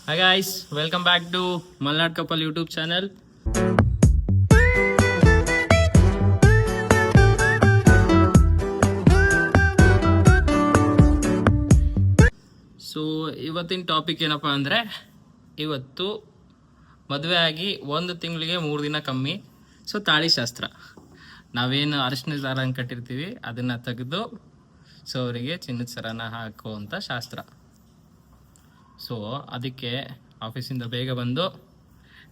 Hi guys, welcome back to Malnad Couple YouTube channel. So ಇವತ್ತಿನ topic ಏನಪ್ಪ ಅಂದರೆ, ಇವತ್ತು ಮದುವೆ ಆಗಿ 1 ತಿಂಗಳಿಗೆ 3 ದಿನ ಕಮ್ಮಿ. ಸೊ ತಾಳಿ ಶಾಸ್ತ್ರ, ನಾವೇನು ಅರಿಶಿನ ದಾರ ಕಟ್ಟಿರ್ತೀವಿ ಅದನ್ನು ತೆಗೆದು ಸೊ ಅವರಿಗೆ ಚಿನ್ನದ ಸರನ ಹಾಕುವಂಥ ಶಾಸ್ತ್ರ. ಸೊ ಅದಕ್ಕೆ ಆಫೀಸಿಂದ ಬೇಗ ಬಂದು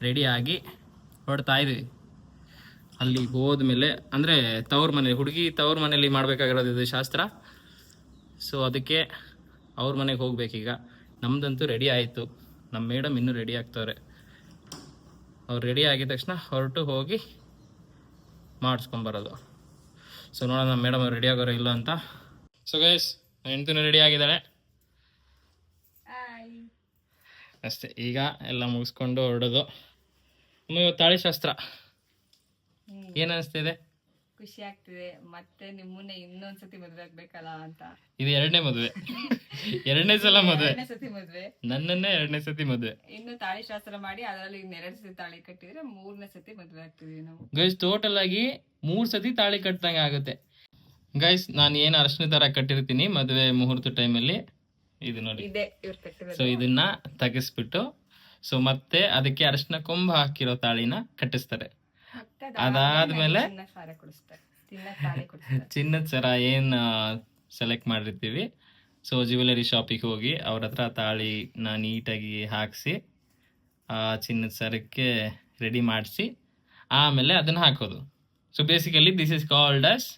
ರೆಡಿಯಾಗಿ ಹೊರಡ್ತಾ ಇದ್ದೀವಿ. ಅಲ್ಲಿ ಹೋದ್ಮೇಲೆ ಅಂದರೆ ಹುಡುಗಿ ತವ್ರ ಮನೇಲಿ ಮಾಡಬೇಕಾಗಿರೋದು ಇದು ಶಾಸ್ತ್ರ. ಸೊ ಅದಕ್ಕೆ ಅವ್ರ ಮನೆಗೆ ಹೋಗ್ಬೇಕೀಗ. ನಮ್ಮದಂತೂ ರೆಡಿ ಆಯಿತು, ನಮ್ಮ ಮೇಡಮ್ ಇನ್ನೂ ರೆಡಿ ಆಗ್ತವ್ರೆ. ಅವ್ರು ರೆಡಿ ಆಗಿದ ತಕ್ಷಣ ಹೊರಟು ಹೋಗಿ ಮಾಡಿಸ್ಕೊಂಬರೋದು. ಸೊ ನೋಡೋಣ ನಮ್ಮ ಮೇಡಮ್ ಅವ್ರು ರೆಡಿ ಆಗೋರು ಇಲ್ಲ ಅಂತ. ಸೊ ಗೈಸ್, ಹೆಂಡ್ತಿನೂ ರೆಡಿ ಆಗಿದ್ದಾಳೆ ಅಷ್ಟೇ. ಈಗ ಎಲ್ಲ ಮುಗಿಸ್ಕೊಂಡು ಹೊರಡೋದು. ಇವತ್ತು ತಾಳಿ ಶಾಸ್ತ್ರ ಏನ್ ಅನಿಸ್ತಿದೆ? ಖುಷಿ ಆಗ್ತಿದೆ. ಮತ್ತೆ ನಿಮ್ಮನ್ನೇ ಇನ್ನೊಂದ್ಸತಿ ಮದ್ವೆ ಆಗ್ಬೇಕಲ್ಲ ಅಂತ. ಇದು 2ನೇ ಮದುವೆ, 2ನೇ ಸಲ ಮದುವೆ, 2ನೇ ಸತಿ ಮದ್ವೆ, ನನ್ನನ್ನೇ 2ನೇ ಸತಿ ಮದುವೆ. ಇನ್ನು ತಾಳಿ ಶಾಸ್ತ್ರ ಮಾಡಿ ಅದರಲ್ಲಿ 2 ಸತಿ ತಾಳಿ ಕಟ್ಟಿದ್ರೆ 3ನೇ ಸತಿ ಮದ್ವೆ ಆಗ್ತಿದೀವಿ ನಾವು. ಗೈಸ್ ಟೋಟಲ್ ಆಗಿ 3 ಸತಿ ತಾಳಿ ಕಟ್ಟಂಗೆ ಆಗುತ್ತೆ. ಗೈಸ್ ನಾನು ಏನು ಅರಿಶಿನ ದಾರ ಕಟ್ಟಿರ್ತೀನಿ ಮದುವೆ ಮುಹೂರ್ತ ಟೈಮಲ್ಲಿ, ಇದು ನೋಡಿ ಇದೆ ಇವ್ರು ಕಟ್ಟಿರೋದು. ಸೊ ಇದನ್ನ ತೆಗೆಸ್ಬಿಟ್ಟು ಸೊ ಮತ್ತೆ ಅದಕ್ಕೆ ಅರಿಶಿನ ಕೊಂಬು ಹಾಕಿರೋ ತಾಳಿನ ಕಟ್ಟಿಸ್ತಾರೆ. ಅದಾದ್ಮೇಲೆ ಚಿನ್ನದ ಸರ ಏನು ಸೆಲೆಕ್ಟ್ ಮಾಡಿರ್ತೀವಿ, ಸೊ ಜ್ಯುವೆಲರಿ ಶಾಪಿಗೆ ಹೋಗಿ ಅವ್ರ ಹತ್ರ ತಾಳಿನ ನೀಟಾಗಿ ಹಾಕಿಸಿ ಆ ಚಿನ್ನದ ಸರಕ್ಕೆ ರೆಡಿ ಮಾಡಿಸಿ ಆಮೇಲೆ ಅದನ್ನು ಹಾಕೋದು. So basically this is called as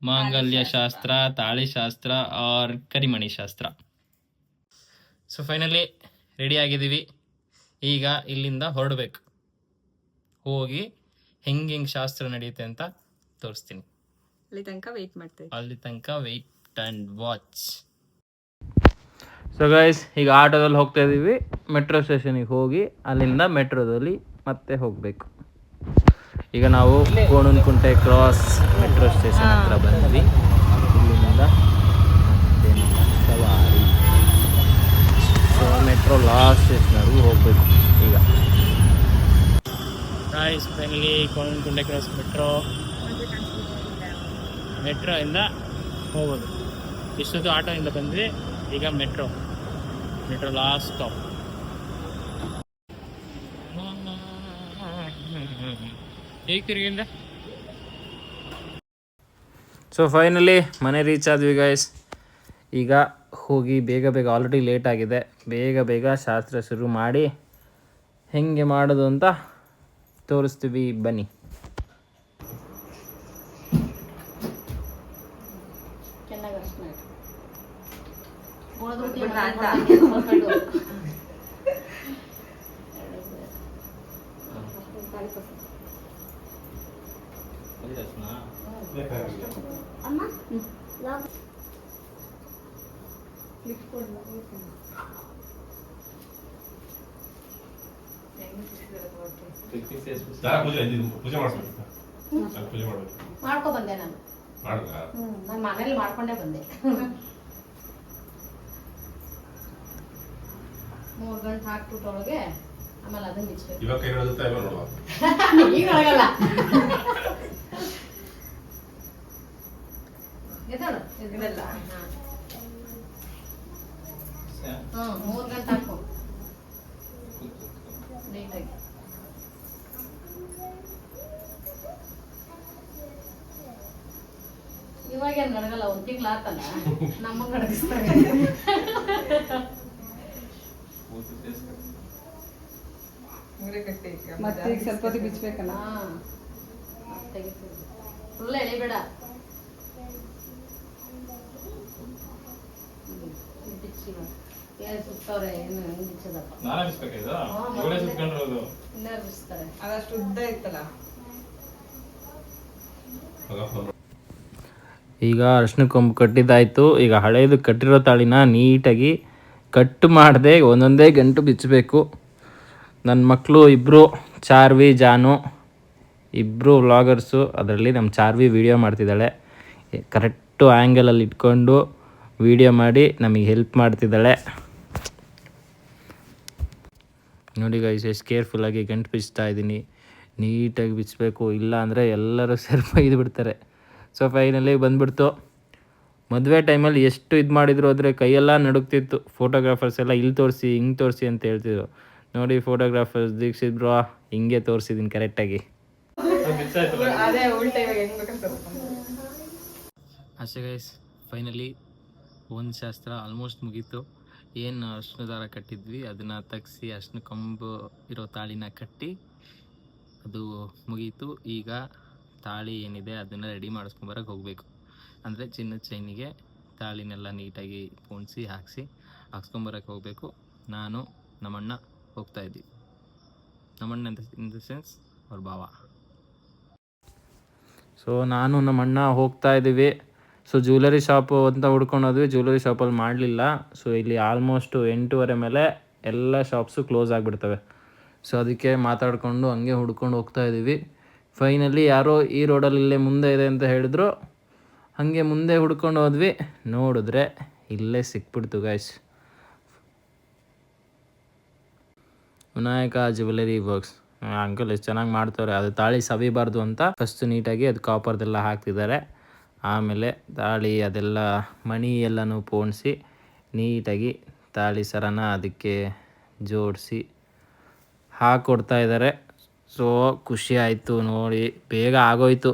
ಮಾಂಗಲ್ಯ ಶಾಸ್ತ್ರ, ತಾಳಿ ಶಾಸ್ತ್ರ ಆರ್ ಕರಿಮಣಿ ಶಾಸ್ತ್ರ. ಸೊ ಫೈನಲಿ ರೆಡಿ ಆಗಿದ್ದೀವಿ. ಈಗ ಇಲ್ಲಿಂದ ಹೊರಡಬೇಕು. ಹೋಗಿ ಹೆಂಗೆ ಶಾಸ್ತ್ರ ನಡೆಯುತ್ತೆ ಅಂತ ತೋರಿಸ್ತೀನಿ. ಅಲ್ಲಿ ತನಕ wait and watch. So guys, ಈಗ ಆಟೋದಲ್ಲಿ ಹೋಗ್ತಾ ಇದ್ದೀವಿ. ಮೆಟ್ರೋ ಸ್ಟೇಷನಿಗೆ ಹೋಗಿ ಅಲ್ಲಿಂದ ಮೆಟ್ರೋದಲ್ಲಿ ಮತ್ತೆ ಹೋಗಬೇಕು. ಈಗ ನಾವು ಗೋಣನಕುಂಟೆ ಕ್ರಾಸ್ ಮೆಟ್ರೋ ಸ್ಟೇಷನ್ ಹತ್ರ ಬಂದ್ವಿ. ಇಲ್ಲಿಂದ ಮತ್ತೆ ಸವಾರಿ ಸೊ ಮೆಟ್ರೋ ಲಾಸ್ಟ್ ಸ್ಟೇಷನ್ವರೆಗೂ ಹೋಗಬೇಕು. ಈಗ ಗೈಸ್ ಫೈನಲಿ ಗೋಣನಕುಂಟೆ ಕ್ರಾಸ್ ಮೆಟ್ರೋಯಿಂದ ಹೋಗೋದು. ಇಷ್ಟೊತ್ತು ಆಟೋಯಿಂದ ಬಂದ್ವಿ, ಈಗ ಮೆಟ್ರೋ ಲಾಸ್ಟ್ ಸ್ಟಾಪ್. ಹೇಗೆ ತಿರುಗಿಂದ. ಸೊ ಫೈನಲಿ ಮನೆ ರೀಚ್ ಆದ್ವಿ ಗೈಸ್. ಈಗ ಹೋಗಿ ಬೇಗ ಆಲ್ರೆಡಿ ಲೇಟ್ ಆಗಿದೆ, ಬೇಗ ಶಾಸ್ತ್ರ ಶುರು ಮಾಡಿ ಹೆಂಗೆ ಮಾಡೋದು ಅಂತ ತೋರಿಸ್ತೀವಿ, ಬನ್ನಿ. ಮಾಡ್ಕೊ ಬಂದೆ ನಾನು ಮನೇಲಿ ಮಾಡ್ಕೊಂಡೇ ಬಂದೆ. 3 ಗಂಟೆ ಹಾಕ್ಬಿಟ್ಟೊಳಗೆ ಆಮೇಲೆ ಅದನ್ನ ಬಿಚ್ಚಬೇಕು. ಈಗ ಒಳಗಲ್ಲ ಎದಳು ಇದೆಲ್ಲ 3 ಗಂಟೆ ಹಾಕು ನೀಟಾಗಿ. ಇವಾಗ ಏನ್ ನಡಗಲ್ಲ, 1 ತಿಂಗಳು ಆತಲ್ಲ ನಮ್ಮಂಗ ನಡಗಿಸ್ತಾರೆ. ಮತ್ತೆ ಈಗ ಸ್ವಲ್ಪ ಹೊತ್ತು ಬಿಚ್ಚಬೇಕಲ್ಲ. ಫುಲ್ ಎಳಿಬೇಡ, ಸುತ್ತವ್ರೆ ಏನು ಹೆಂಗ್ ಬಿಚ್ಚದಪ್ಪ. ಇನ್ನಾರು ಬಿಚ್ತಾರೆ, ಅದಷ್ಟು ಉದ್ದ ಇತ್ತಲ್ಲ. ಈಗ ಅರಿಶಿನ ಕೊಂಬು ಕಟ್ಟಿದ್ದಾಯಿತು. ಈಗ ಹಳೇದು ಕಟ್ಟಿರೋ ತಾಳಿನ ನೀಟಾಗಿ ಕಟ್ ಮಾಡದೆ ಒಂದೊಂದೇ ಗಂಟು ಬಿಚ್ಚಬೇಕು. ನನ್ನ ಮಕ್ಕಳು ಇಬ್ಬರು, ಚಾರ್ವಿ ಜಾನು ಇಬ್ಬರು ವ್ಲಾಗರ್ಸು. ಅದರಲ್ಲಿ ನಮ್ಮ ಚಾರ್ವಿ ವೀಡಿಯೋ ಮಾಡ್ತಿದ್ದಾಳೆ. ಕರೆಕ್ಟು ಆ್ಯಂಗಲಲ್ಲಿ ಇಟ್ಕೊಂಡು ವೀಡಿಯೋ ಮಾಡಿ ನಮಗೆ ಹೆಲ್ಪ್ ಮಾಡ್ತಿದ್ದಾಳೆ. ನೋಡಿ ಗೈಸ್ ಎಷ್ಟು ಕೇರ್ಫುಲ್ಲಾಗಿ ಗಂಟು ಬಿಚ್ತಾ ಇದ್ದೀನಿ. ನೀಟಾಗಿ ಬಿಚ್ಚಬೇಕು, ಇಲ್ಲ ಅಂದರೆ ಎಲ್ಲರೂ ಸೇರಿ ಇದು ಬಿಡ್ತಾರೆ. ಸೊ ಫೈನಲಿ ಬಂದುಬಿಡ್ತು. ಮದುವೆ ಟೈಮಲ್ಲಿ ಎಷ್ಟು ಇದು ಮಾಡಿದ್ರು ಆದರೆ ಕೈಯೆಲ್ಲ ನಡುಗ್ತಿತ್ತು. ಫೋಟೋಗ್ರಾಫರ್ಸ್ ಎಲ್ಲ ಇಲ್ಲಿ ತೋರಿಸಿ ಹಿಂಗೆ ತೋರಿಸಿ ಅಂತ ಹೇಳ್ತಿದ್ರು. ನೋಡಿ ಫೋಟೋಗ್ರಾಫರ್ಸ್ ದೀಕ್ಷಿತ್ ಬ್ರೋ ಹಿಂಗೆ ತೋರಿಸಿದ್ದೀನಿ ಕರೆಕ್ಟಾಗಿ. ಅದೇ ಉಲ್ಟಾ ಇವಾಗ ಹೆಂಗ್ ಬೇಕಂತ ಅಷ್ಟೇ ಗೈಸ್, ಫೈನಲಿ ಒಂದು ಶಾಸ್ತ್ರ ಆಲ್ಮೋಸ್ಟ್ ಮುಗೀತು. ಏನು ಅರ್ಶಿನ ದಾರ ಕಟ್ಟಿದ್ವಿ ಅದನ್ನು ತೆಗ್ಸಿ ಅರ್ಶಿನ ಕೊಂಬು ಇರೋ ತಾಳಿನ ಕಟ್ಟಿ ಅದು ಮುಗೀತು. ಈಗ ತಾಳಿ ಏನಿದೆ ಅದನ್ನು ರೆಡಿ ಮಾಡಿಸ್ಕೊಂಬರಕ್ಕೆ ಹೋಗಬೇಕು. ಅಂದರೆ ಚಿನ್ನದ ಚೈನಿಗೆ ತಾಳಿನೆಲ್ಲ ನೀಟಾಗಿ ಪೋಣಿಸಿ ಹಾಕ್ಸ್ಕೊಂಬರಕ್ಕೆ ಹೋಗಬೇಕು. ನಾನು ನಮ್ಮಣ್ಣ ಹೋಗ್ತಾಯಿದ್ವಿ. ನಮ್ಮಣ್ಣ ಇನ್ ದ ಸೆನ್ಸ್ ಅವ್ರ ಭಾವ. ಸೊ ನಾನು ನಮ್ಮಣ್ಣ ಹೋಗ್ತಾ ಇದ್ದೀವಿ. ಸೊ ಜ್ಯುವೆಲರಿ ಶಾಪು ಅಂತ ಹುಡ್ಕೊಂಡು ಹೋದ್ವಿ, ಜ್ಯುವೆಲರಿ ಶಾಪಲ್ಲಿ ಮಾಡಲಿಲ್ಲ. ಸೊ ಇಲ್ಲಿ ಆಲ್ಮೋಸ್ಟು 8:30 ಮೇಲೆ ಎಲ್ಲ ಶಾಪ್ಸು ಕ್ಲೋಸ್ ಆಗಿಬಿಡ್ತವೆ. ಸೊ ಅದಕ್ಕೆ ಮಾತಾಡಿಕೊಂಡು ಹಂಗೆ ಹುಡ್ಕೊಂಡು ಹೋಗ್ತಾ ಇದ್ದೀವಿ. ಫೈನಲಿ ಯಾರೋ ಈ ರೋಡಲ್ಲಿ ಇಲ್ಲೇ ಮುಂದೆ ಇದೆ ಅಂತ ಹೇಳಿದ್ರು. ಹಾಗೆ ಮುಂದೆ ಹುಡ್ಕೊಂಡು ಹೋದ್ವಿ, ನೋಡಿದ್ರೆ ಇಲ್ಲೇ ಸಿಕ್ಬಿಡ್ತು guys. Vinayaka jewellery works. Uncle ಎಷ್ಟು ಚೆನ್ನಾಗಿ ಮಾಡ್ತಾರೆ. ಅದು ತಾಳಿ ಸವಿಬಾರ್ದು ಅಂತ ಫಸ್ಟ್ ನೀಟಾಗಿ ಅದು ಕಾಪರ್ದೆಲ್ಲ ಹಾಕ್ತಿದ್ದಾರೆ. ಆಮೇಲೆ ತಾಳಿ ಅದೆಲ್ಲ ಮಣಿ ಎಲ್ಲನೂ ಪೋಣಿಸಿ ನೀಟಾಗಿ ತಾಳಿ ಸರನ ಅದಕ್ಕೆ ಜೋಡಿಸಿ ಹಾಕ್ಕೊಡ್ತಾ ಇದ್ದಾರೆ. ಸೊ ಖುಷಿ ಆಯಿತು ನೋಡಿ. ಬೇಗ ಆಗೋಯ್ತು.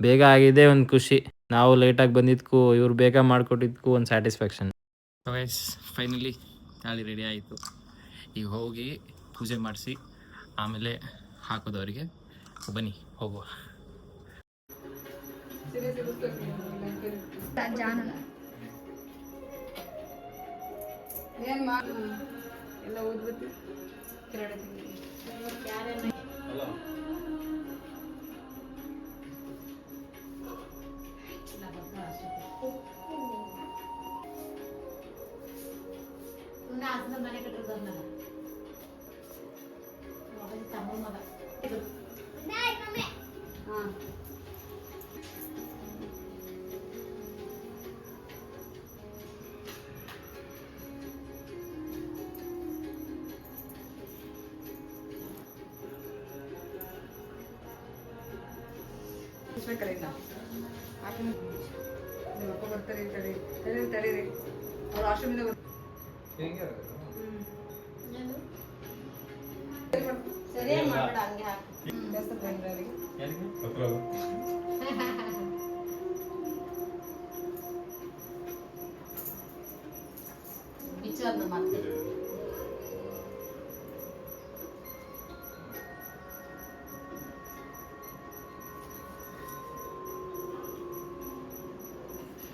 ಬೇಗ ಆಗಿದೆ ಒಂದು ಖುಷಿ. ನಾವು ಲೇಟಾಗಿ ಬಂದಿದ್ದಕ್ಕೂ ಇವ್ರು ಬೇಗ ಮಾಡಿಕೊಟ್ಟಿದ್ದಕ್ಕೂ ಒಂದು ಸ್ಯಾಟಿಸ್ಫ್ಯಾಕ್ಷನ್. ವೈಸ್ ಫೈನಲಿ ತಾಳಿ ರೆಡಿ ಆಯಿತು. ಈಗ ಹೋಗಿ ಪೂಜೆ ಮಾಡಿಸಿ ಆಮೇಲೆ ಹಾಕೋದವರಿಗೆ. ಬನ್ನಿ ಹೋಗುವ. ಏನ್ ಎಲ್ಲ ಓದ್ಬಿಟ್ಟು ಮನೆ ಕಟ್ಟಿರೋದನ್ನ ತಮ್ಮ ಮಗ ಕಡೆಯಿಂದ ನಿಮ್ಮ ಅಪ್ಪ ಬರ್ತಾರೆ. ತಡೀರಿ ಅವ್ರ ಆಶ್ರಮದಿಂದ ಸರಿ ಮಾಡ್ಬೇಡ ಹಂಗೆ ಹಾಕಿ ಬಿಚ್ಚೋದ್ನ ಮತ್ತೆ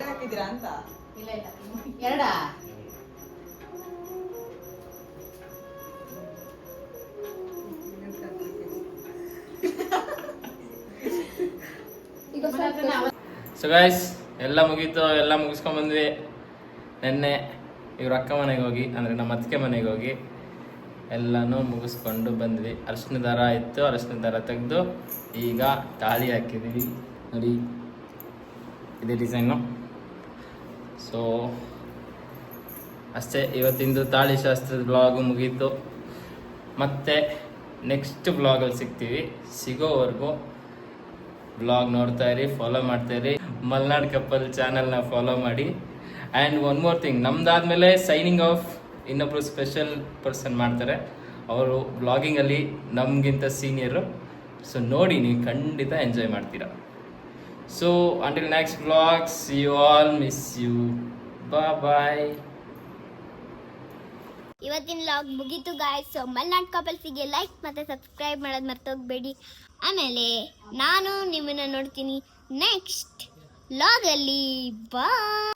ಹಾಕಿದ್ದೀರಾ ಅಂತ. ಇಲ್ಲ ಎರಡಾ ಸೊ ಗೈಸ್ ಎಲ್ಲ ಮುಗೀತು. ಎಲ್ಲ ಮುಗಿಸ್ಕೊಂಡ್ಬಂದ್ವಿ. ನೆನ್ನೆ ಇವ್ರ ಅಕ್ಕ ಮನೆಗೆ ಹೋಗಿ ಅಂದರೆ ನಮ್ಮ ಅತ್ತಿಗೆ ಮನೆಗೆ ಹೋಗಿ ಎಲ್ಲನೂ ಮುಗಿಸ್ಕೊಂಡು ಬಂದ್ವಿ. ಅರಿಶಿನ ದಾರ ಇತ್ತು, ಅರಿಶಿನ ದಾರ ತೆಗೆದು ಈಗ ತಾಳಿ ಹಾಕಿದ್ದೀವಿ ನೋಡಿ. ಇದೇ ಡಿಸೈನು. ಸೊ ಅಷ್ಟೇ, ಇವತ್ತಿಂದು ತಾಳಿ ಶಾಸ್ತ್ರದ ಬ್ಲಾಗು ಮುಗೀತು. ಮತ್ತು ನೆಕ್ಸ್ಟ್ ಬ್ಲಾಗಲ್ಲಿ ಸಿಗ್ತೀವಿ. ಸಿಗೋವರೆಗೂ ಬ್ಲಾಗ್ ನೋಡ್ತಾ ಇರಿ, ಫಾಲೋ ಮಾಡ್ತಾಯಿರಿ. ಮಲ್ನಾಡ್ ಕಪಲ್ ಚಾನಲ್ನ ಫಾಲೋ ಮಾಡಿ. ಆ್ಯಂಡ್ ಒನ್ ಮೋರ್ ಥಿಂಗ್, ನಮ್ದಾದ್ಮೇಲೆ ಸೈನಿಂಗ್ ಆಫ್ ಇನ್ನೊಬ್ರು ಸ್ಪೆಷಲ್ ಪರ್ಸನ್ ಮಾಡ್ತಾರೆ. ಅವರು ಬ್ಲಾಗಿಂಗಲ್ಲಿ ನಮಗಿಂತ ಸೀನಿಯರು. ಸೊ ನೋಡಿ, ನೀವು ಖಂಡಿತ ಎಂಜಾಯ್ ಮಾಡ್ತೀರಾ. So until next blog, see you all, miss you, bye. ಇವತ್ತಿನ ಲಾಗ್ ಮುಗೀತು ಗಾಯ್ಸ್. ಸೊ ಮಲ್ನಾಡ್ ಕಪಲ್ಸಿಗೆ ಲೈಕ್ ಮತ್ತು ಸಬ್ಸ್ಕ್ರೈಬ್ ಮಾಡೋದು ಮರ್ತೋಗ್ಬೇಡಿ. ಆಮೇಲೆ ನಾನು ನಿಮ್ಮನ್ನು ನೋಡ್ತೀನಿ ನೆಕ್ಸ್ಟ್ ಲಾಗಲ್ಲಿ. ಬಾಯ್.